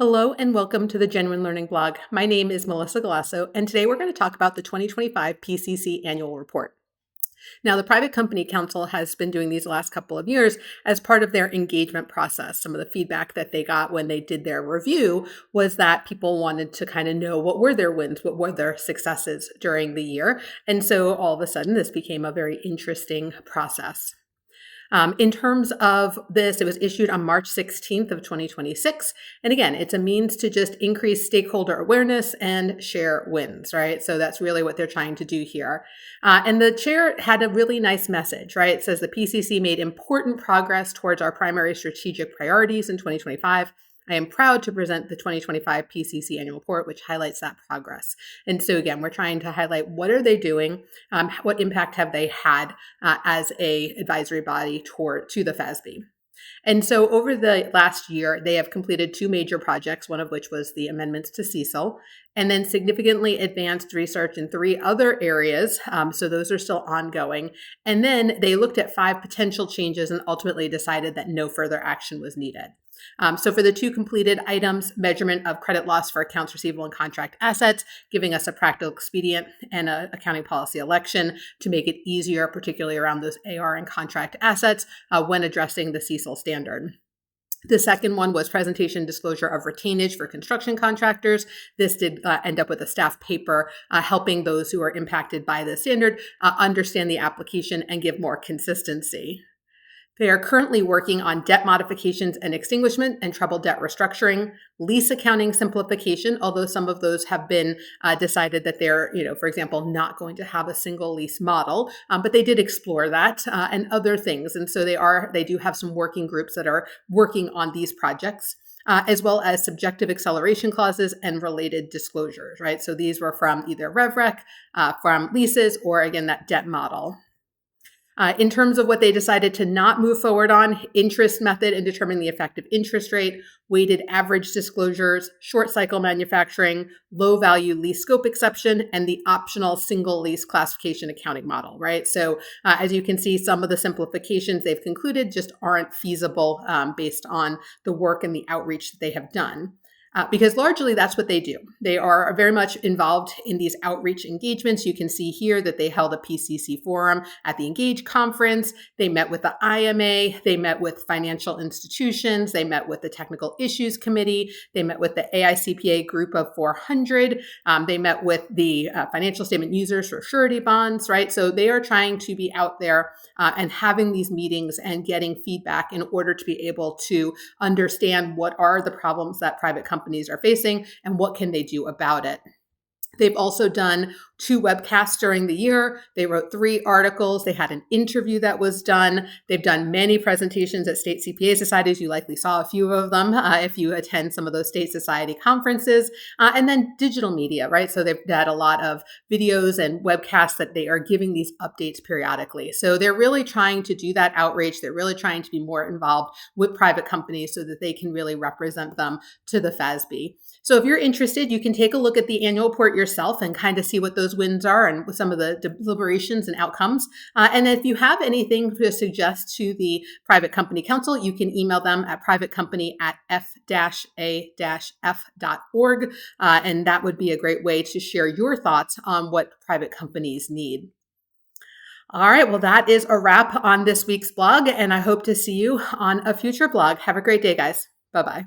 Hello and welcome to the Genuine Learning blog. My name is Melissa Galasso, and today we're going to talk about the 2025 PCC Annual Report. Now, the Private Company Council has been doing these last couple of years as part of their engagement process. Some of the feedback that they got when they did their review was that people wanted to kind of know what were their wins, what were their successes during the year. And so all of a sudden, this became a very interesting process. In terms of this, it was issued on March 16th of 2026. And again, it's a means to just increase stakeholder awareness and share wins, right? So that's really what they're trying to do here. And the chair had a really nice message, right? It says the PCC made important progress towards our primary strategic priorities in 2025. I am proud to present the 2025 PCC Annual Report, which highlights that progress. And so again, we're trying to highlight what are they doing, what impact have they had as a advisory body to the FASB. And so over the last year, they have completed two major projects, one of which was the amendments to CECL, and then significantly advanced research in three other areas. So those are still ongoing. And then they looked at 5 potential changes and ultimately decided that no further action was needed. So for the two completed items, measurement of credit loss for accounts receivable and contract assets, giving us a practical expedient and an accounting policy election to make it easier, particularly around those AR and contract assets when addressing the CECL standard. The second one was presentation disclosure of retainage for construction contractors. This did end up with a staff paper helping those who are impacted by the standard understand the application and give more consistency. They are currently working on debt modifications and extinguishment and troubled debt restructuring, lease accounting simplification, although some of those have been decided that they're, for example, not going to have a single lease model, but they did explore that and other things. And so they do have some working groups that are working on these projects. As well as subjective acceleration clauses and related disclosures, right? So these were from either RevRec, from leases, or again, that debt model. In terms of what they decided to not move forward on, interest method and determining the effective interest rate, weighted average disclosures, short cycle manufacturing, low value lease scope exception, and the optional single lease classification accounting model, right? So as you can see, some of the simplifications they've concluded just aren't feasible based on the work and the outreach that they have done. Because largely that's what they do. They are very much involved in these outreach engagements. You can see here that they held a PCC forum at the Engage conference. They met with the IMA. They met with financial institutions. They met with the Technical Issues Committee. They met with the AICPA group of 400. They met with the financial statement users for surety bonds, right? So they are trying to be out there and having these meetings and getting feedback in order to be able to understand what are the problems that private companies are facing and what can they do about it. They've also done 2 webcasts during the year. They wrote 3 articles. They had an interview that was done. They've done many presentations at state CPA societies. You likely saw a few of them if you attend some of those state society conferences. And then digital media, right? So they've had a lot of videos and webcasts that they are giving these updates periodically. So they're really trying to do that outreach. They're really trying to be more involved with private companies so that they can really represent them to the FASB. So if you're interested, you can take a look at the annual report yourself and kind of see what those wins are and some of the deliberations and outcomes. And if you have anything to suggest to the Private Company Council, you can email them at privatecompany@f-a-f.org. And that would be a great way to share your thoughts on what private companies need. All right, well, that is a wrap on this week's blog, and I hope to see you on a future blog. Have a great day, guys. Bye-bye.